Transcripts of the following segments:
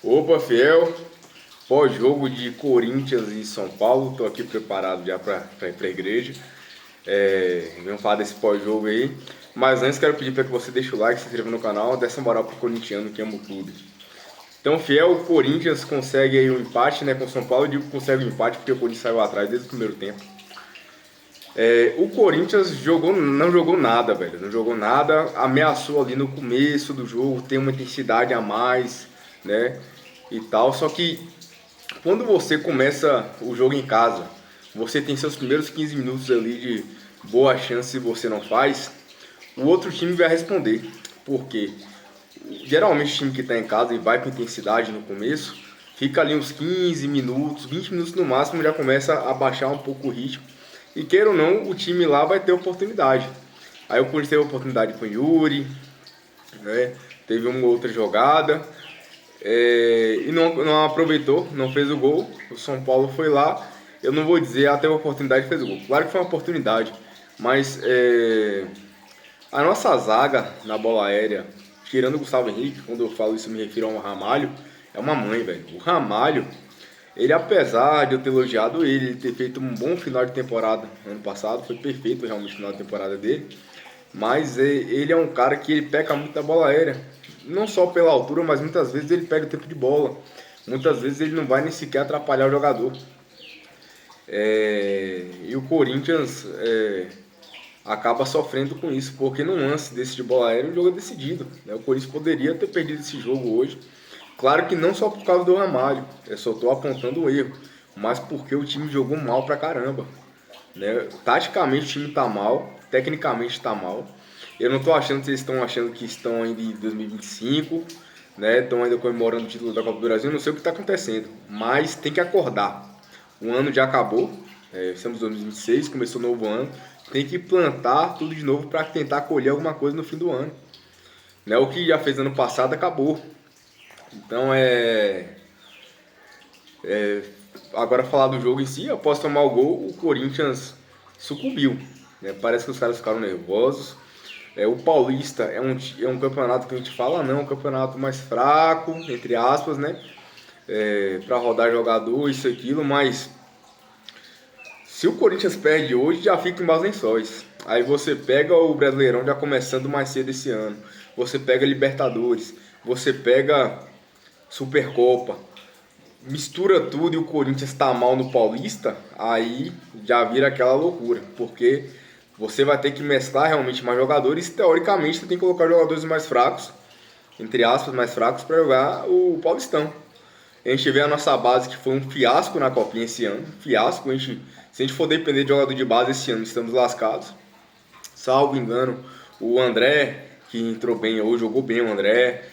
Opa, fiel, pós-jogo de Corinthians e São Paulo, estou aqui preparado já para ir para a igreja. Vamos falar desse pós-jogo aí, mas antes quero pedir para que você deixe o like, se inscreva no canal, dê essa moral pro corintiano que ama o clube. Então, fiel, o Corinthians consegue aí um empate, né, com o São Paulo. Eu digo que consegue um empate porque o Corinthians saiu atrás desde o primeiro tempo. O Corinthians não jogou nada, velho. Não jogou nada. Ameaçou ali no começo do jogo, tem uma intensidade a mais, né? E tal. Só que quando você começa o jogo em casa, você tem seus primeiros 15 minutos ali de boa chance e você não faz, o outro time vai responder. Por quê? Geralmente o time que está em casa e vai com intensidade no começo, fica ali uns 15 minutos, 20 minutos no máximo, já começa a baixar um pouco o ritmo. E queira ou não, o time lá vai ter oportunidade. Aí o Corinthians teve oportunidade com o Yuri, né? Teve uma outra jogada e não aproveitou, não fez o gol. O São Paulo foi lá, eu não vou dizer teve a oportunidade e fez o gol. Claro que foi uma oportunidade, mas a nossa zaga na bola aérea, tirando o Gustavo Henrique, quando eu falo isso me refiro ao Ramalho, é uma mãe, velho. O Ramalho, ele, apesar de eu ter elogiado ele ter feito um bom final de temporada ano passado, foi perfeito realmente o final de temporada dele, mas ele é um cara que ele peca muito da bola aérea, não só pela altura, mas muitas vezes ele perde o tempo de bola, muitas vezes ele não vai nem sequer atrapalhar o jogador. E o Corinthians acaba sofrendo com isso, porque no lance desse de bola aérea o jogo é decidido, né? O Corinthians poderia ter perdido esse jogo hoje. Claro que não só por causa do Ramalho, eu só estou apontando o erro, mas porque o time jogou mal pra caramba, né? Taticamente o time tá mal, tecnicamente tá mal. Eu não tô achando que eles estão achando que estão ainda em 2025, né? Estão ainda comemorando o título da Copa do Brasil, não sei o que está acontecendo, mas tem que acordar. O ano já acabou, estamos em 2026, começou o novo ano, tem que plantar tudo de novo para tentar colher alguma coisa no fim do ano, né? O que já fez ano passado acabou. Então agora falar do jogo em si, após tomar o gol, o Corinthians sucumbiu, né? Parece que os caras ficaram nervosos. O Paulista é um campeonato que a gente fala, não, é um campeonato mais fraco, entre aspas, né? Para rodar jogador, isso e aquilo, mas se o Corinthians perde hoje, já fica em maus lençóis. Aí você pega o Brasileirão já começando mais cedo esse ano, você pega Libertadores, você pega Supercopa, mistura tudo e o Corinthians tá mal no Paulista, aí já vira aquela loucura, porque você vai ter que mesclar realmente mais jogadores, teoricamente você tem que colocar jogadores mais fracos, entre aspas, mais fracos, para jogar o Paulistão. A gente vê a nossa base que foi um fiasco na Copinha esse ano, fiasco, se a gente for depender de jogador de base esse ano, estamos lascados. Salvo engano, o André, que entrou bem hoje, jogou bem o André,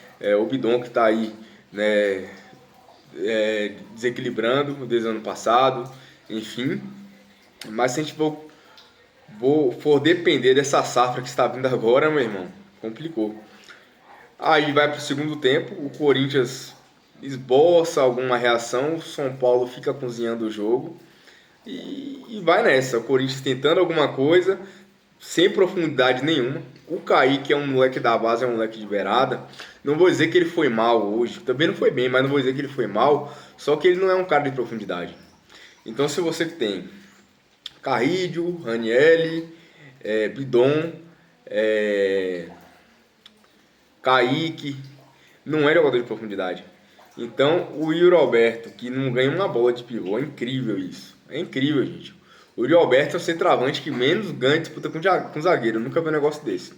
o Bidon que tá aí, né, desequilibrando desde o ano passado, enfim. Mas se a gente for depender dessa safra que está vindo agora, meu irmão, complicou. Aí vai para o segundo tempo, o Corinthians esboça alguma reação, o São Paulo fica cozinhando o jogo e vai nessa. O Corinthians tentando alguma coisa, sem profundidade nenhuma. O Kaique é um moleque da base, é um moleque de beirada. Não vou dizer que ele foi mal hoje, também não foi bem, mas não vou dizer que ele foi mal, só que ele não é um cara de profundidade. Então se você tem Carrídio, Ranielli, Bidon, Kaique, não é jogador de profundidade. Então o Yuri Alberto, que não ganha uma bola de pivô, é incrível isso. É incrível, gente. O Yuri Alberto é o centroavante que menos ganha disputa com zagueiro. Eu nunca vi um negócio desse.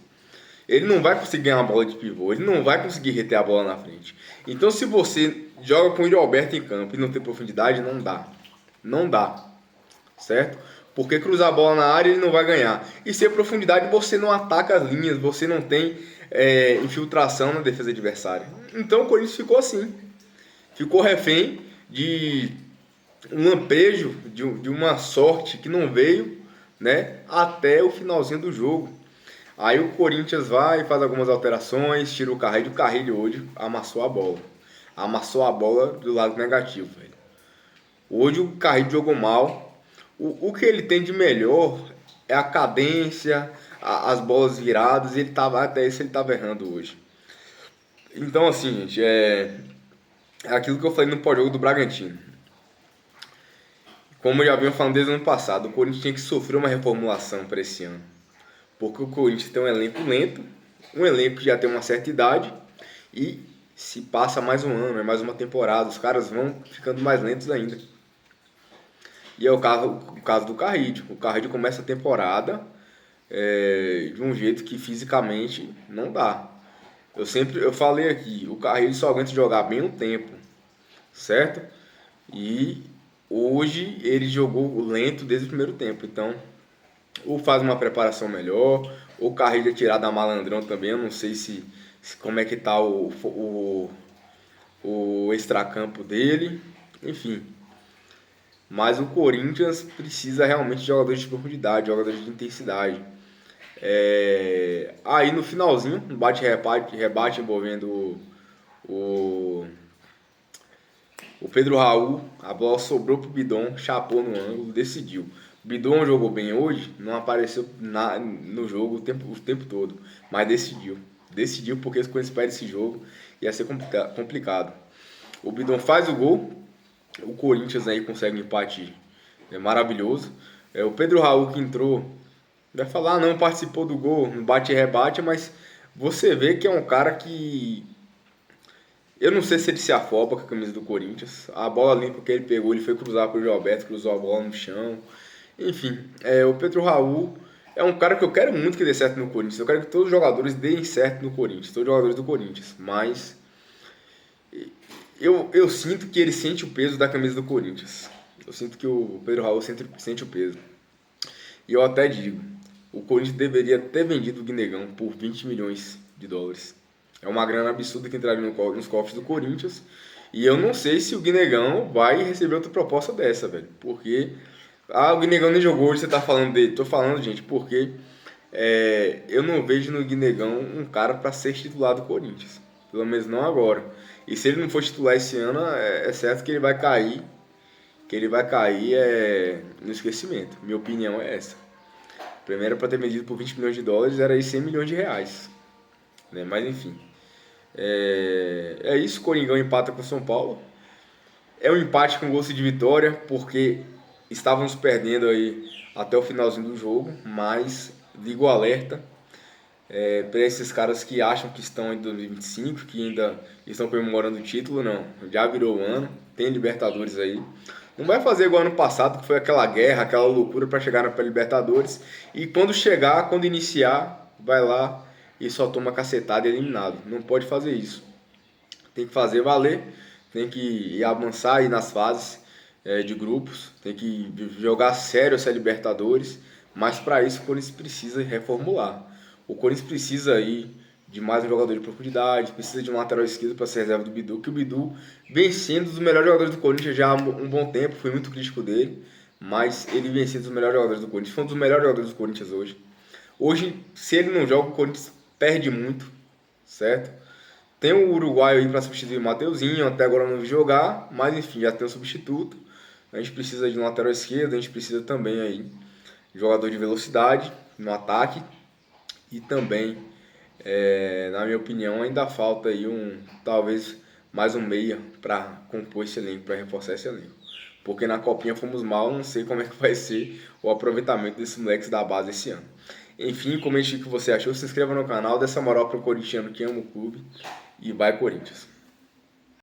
Ele não vai conseguir ganhar uma bola de pivô, ele não vai conseguir reter a bola na frente. Então se você joga com o Yuri Alberto em campo e não tem profundidade, não dá. Não dá. Certo? Porque cruzar a bola na área ele não vai ganhar. E sem profundidade você não ataca as linhas, você não tem infiltração na defesa adversária. Então o Corinthians ficou assim. Ficou refém de um lampejo, de uma sorte que não veio, né, até o finalzinho do jogo. Aí o Corinthians vai e faz algumas alterações, tira o Carrilho hoje amassou a bola. Amassou a bola do lado negativo, velho. Hoje o Carrilho jogou mal. O que ele tem de melhor é a cadência, as bolas viradas, até isso ele estava errando hoje. Então assim, gente, é aquilo que eu falei no pós-jogo do Bragantino. Como eu já vinha falando desde o ano passado, o Corinthians tinha que sofrer uma reformulação para esse ano. Porque o Corinthians tem um elenco lento, um elenco que já tem uma certa idade, e se passa mais um ano, é mais uma temporada, os caras vão ficando mais lentos ainda. E é o caso do Carrillo. O Carrillo começa a temporada de um jeito que fisicamente não dá. Eu falei aqui, o Carrillo só aguenta jogar bem um tempo, certo? E hoje ele jogou lento desde o primeiro tempo, então ou faz uma preparação melhor, ou o Carrillo é tirado da malandrão também, eu não sei como é que tá o extracampo dele, enfim. Mas o Corinthians precisa realmente de jogadores de profundidade, jogadores de intensidade. Aí no finalzinho, um bate-rebate envolvendo o, o Pedro Raul, a bola sobrou pro Bidon, chapou no ângulo, decidiu. O Bidon jogou bem hoje, não apareceu no jogo o tempo todo, mas decidiu. Decidiu porque se Corinthians perde esse jogo ia ser complicado. O Bidon faz o gol, o Corinthians aí consegue um empate maravilhoso. O Pedro Raul que entrou, vai falar, não participou do gol, no bate-rebate, mas você vê que é um cara que eu não sei se ele se afoba com a camisa do Corinthians. A bola limpa que ele pegou, ele foi cruzar pro Gilberto, cruzou a bola no chão. Enfim, o Pedro Raul é um cara que eu quero muito que dê certo no Corinthians. Eu quero que todos os jogadores deem certo no Corinthians, todos os jogadores do Corinthians. Mas eu sinto que ele sente o peso da camisa do Corinthians. Eu sinto que o Pedro Raul sente o peso. E eu até digo, o Corinthians deveria ter vendido o Guinegão por 20 milhões de dólares. É uma grana absurda que entraria nos cofres do Corinthians. E eu não sei se o Guinegão vai receber outra proposta dessa, velho. Porque, o Guinegão nem jogou hoje, você tá falando dele. Tô falando, gente, porque eu não vejo no Guinegão um cara para ser titular do Corinthians. Pelo menos não agora. E se ele não for titular esse ano, é certo que ele vai cair. No esquecimento. Minha opinião é essa. Primeiro, para ter vendido por 20 milhões de dólares, era aí 100 milhões de reais. Né? Mas enfim. É isso, Coringão empata com o São Paulo. É um empate com gosto de vitória, porque estávamos perdendo aí até o finalzinho do jogo, mas ligo o alerta para esses caras que acham que estão em 2025, que ainda estão comemorando o título, não. Já virou o ano, tem Libertadores aí. Não vai fazer igual ano passado, que foi aquela guerra, aquela loucura para chegar na Libertadores. E quando chegar, quando iniciar, vai lá e só toma cacetada e é eliminado. Não pode fazer isso. Tem que fazer valer, tem que avançar aí nas fases de grupos, tem que jogar sério essa Libertadores, mas para isso o Corinthians precisa reformular. O Corinthians precisa aí de mais um jogador de profundidade, precisa de um lateral esquerdo para ser reserva do Bidu, que o Bidu vem sendo um dos melhores jogadores do Corinthians já há um bom tempo, fui muito crítico dele, mas ele vem sendo um dos melhores jogadores do Corinthians, foi um dos melhores jogadores do Corinthians hoje. Hoje, se ele não joga, o Corinthians perde muito, certo? Tem o uruguaio aí para substituir o Mateuzinho, até agora não vi jogar, mas enfim, já tem um substituto. A gente precisa de um lateral esquerdo, a gente precisa também aí de jogador de velocidade no ataque e também, na minha opinião, ainda falta aí talvez mais um meia para compor esse elenco, para reforçar esse elenco. Porque na Copinha fomos mal, não sei como é que vai ser o aproveitamento desses moleques da base esse ano. Enfim, comente o que você achou, se inscreva no canal, dê essa moral pro corintiano que ama o clube e vai Corinthians.